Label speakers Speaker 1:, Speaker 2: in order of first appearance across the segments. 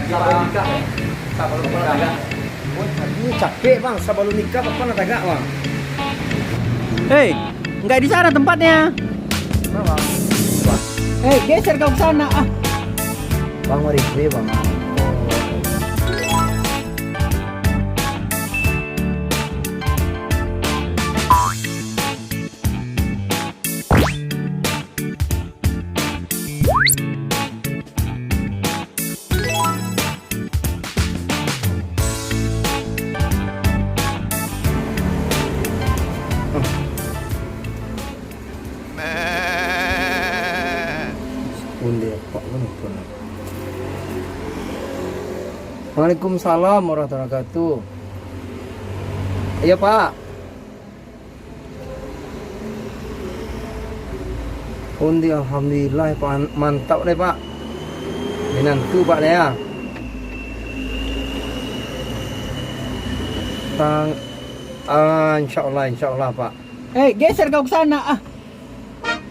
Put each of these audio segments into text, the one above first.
Speaker 1: nikah ya. Sebelum nikah.
Speaker 2: Ini capek bang, sebelum nikah apa nak tagak bang?
Speaker 3: Hei, nggak di sana tempatnya.
Speaker 2: Mana bang? Bang,
Speaker 3: Hei, geser kau ke sana. Ah,
Speaker 2: bang mau review bang. Undi apa pun. Waalaikumsalam warahmatullahi wabarakatuh. Iya Pak. Undi alhamdulillah Pak, mantap deh Pak. Minantu Pak deh ya. Insya Allah Pak.
Speaker 3: hei, geser kau ke sana. Ah,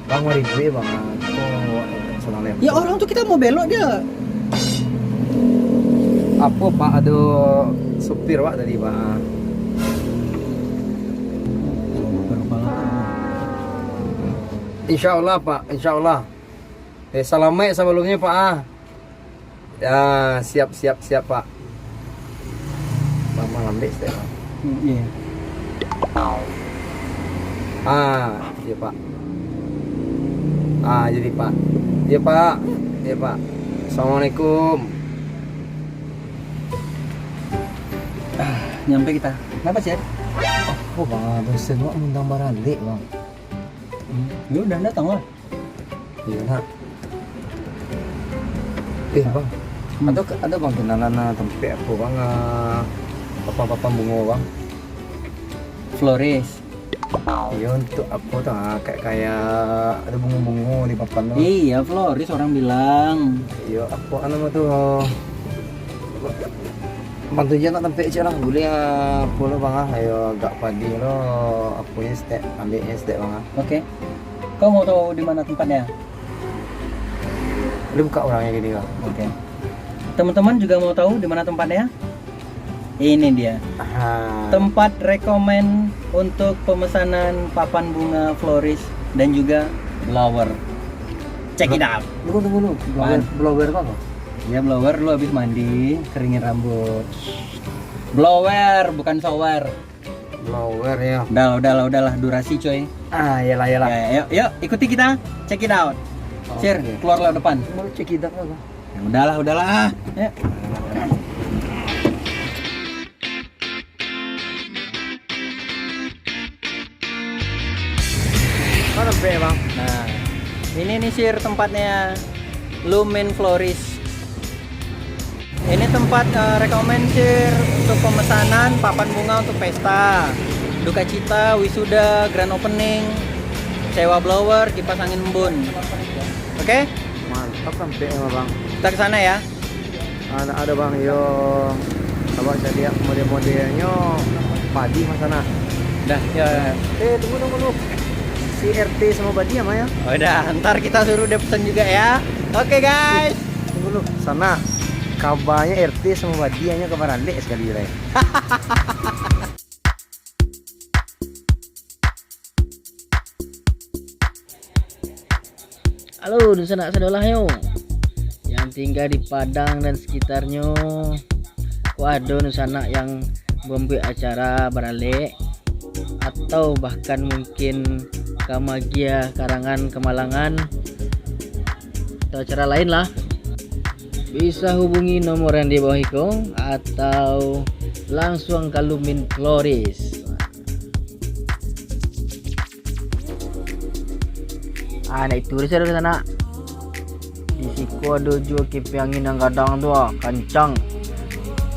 Speaker 2: Bang mau review bang. Salah
Speaker 3: ya orang tuh kita mau belok dia.
Speaker 2: Apa Pak? Aduh, supir Pak tadi Pak. Insya Allah Pak, Insya Allah. Salamet sebelumnya Pak. Ya siap Pak. Pak malam deh Pak.
Speaker 3: Iya.
Speaker 2: Iya Pak. Jadi Pak. Iya Pak. Iya Pak. Assalamualaikum.
Speaker 3: Nyampe kita. Kenapa sih?
Speaker 2: Oh bang, dosen Pak undang baralik bang.
Speaker 3: Ya udah datang lah.
Speaker 2: Iya nak. Bang, ada bang kenalan tempe apa bang? Apa bunga bang?
Speaker 3: Flores.
Speaker 2: Iya untuk apa tuh? Kayak ada bunga-bunga di papan tuh.
Speaker 3: Iya, Flores orang bilang.
Speaker 2: Iya apa nama tuh? Bantu aja nak tempe aja lah. Boleh pulau bang ayo agak padi lo. Akunya stek, ambilnya stek bang.
Speaker 3: Oke. Kau mau tahu di mana tempatnya?
Speaker 2: Lu buka orangnya gini bang.
Speaker 3: Oke. Teman-teman juga mau tahu di mana tempatnya? Ini dia. Tempat rekomen untuk pemesanan papan bunga Flores dan juga blower. Check it out.
Speaker 2: Tunggu. Blower apa?
Speaker 3: Ya blower lu habis mandi, keringin rambut. Blower bukan shower.
Speaker 2: Blower ya.
Speaker 3: Udahlah durasi coy.
Speaker 2: Iyalah.
Speaker 3: Ya, yuk ikuti kita. Check it out. Sir, keluar lewat depan.
Speaker 2: Mau cek kita apa?
Speaker 3: Ya, udahlah. Ya.
Speaker 2: Mana tempe bang?
Speaker 3: Nah, ini nih sir tempatnya Lumen Flores. Ini tempat rekomen sir untuk pemesanan papan bunga untuk pesta, duka cita, wisuda, grand opening, sewa blower, kipas angin embun. Oke?
Speaker 2: Mantap tempe emang bang.
Speaker 3: Kita ke sana ya.
Speaker 2: Ada bang yo. Coba saya lihat model-modelnya padi mas sana.
Speaker 3: Udah, ya.
Speaker 2: Tunggu. Si RT sama Badi ya Maya?
Speaker 3: Udah, ntar kita suruh dia pesan juga ya. Oke guys.
Speaker 2: Tunggu dulu. Sana kabarnya RT sama Badi hanya kabar alik sekali lah.
Speaker 4: Halo sanak sadolahyo yang tinggal di Padang dan sekitarnya. Kok ada sanak yang membuat acara baralik atau bahkan mungkin Kamagia Karangan Kemalangan atau acara lain lah, bisa hubungi nomor yang di bawah itu atau langsung ke Lumen Flores. Nah itu dia di sana. Di situ ada juga kipas angin yang kadang tu kencang.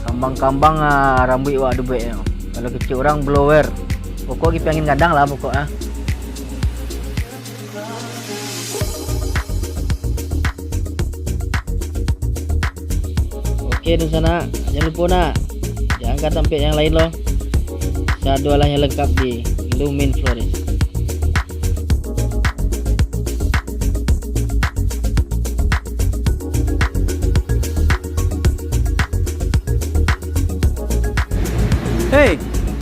Speaker 4: Kambang-kambang rambut ada baik. Kalau kecil orang blower. Pokok kipas angin kadang lah pokoknya. Oke di sana, jangan lupa nak, jangan angkat tempat yang lain loh. Jadwalnya lengkap di Lumen Flores.
Speaker 3: Hei,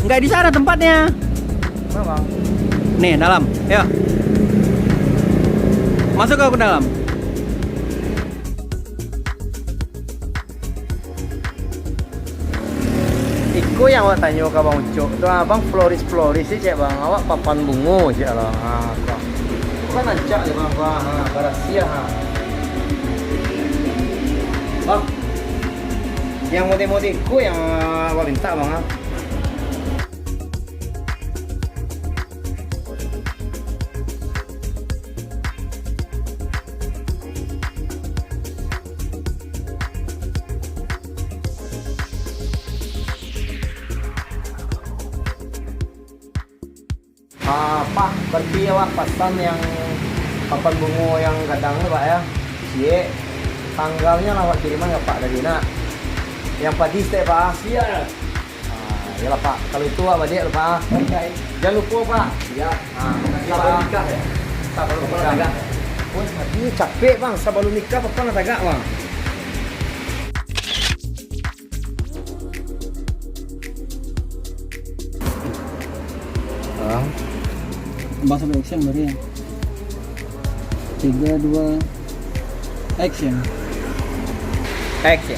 Speaker 3: nggak di sana tempatnya.
Speaker 1: Mana bang?
Speaker 3: Nih, dalam. Ayo. Masuk ke dalam.
Speaker 1: Iku yang awak tanya ke Bang Ucok. Itu abang floris sih cek bang. Awak papan bungo cek lah. Bukan ancak ya bang. Barasia ha. Bang, yang motif-motifku yang awak minta bang ha. Pak, berarti awak pesan yang papan bungo yang gadang pak ya. Cie, tanggalnya awak kiriman ya pak dari nak. Yang padi stay pak. Iya. Yalah pak, kalau itu awak dia pak. Oke. Jangan lupa pak. Iya. Sabar nikah ya. Sabar nikah. Wah, ini capek bang. Sabar nikah apa nak tagak bang?
Speaker 3: Bang sampai action baru ya. 3, 2, action.
Speaker 1: Action.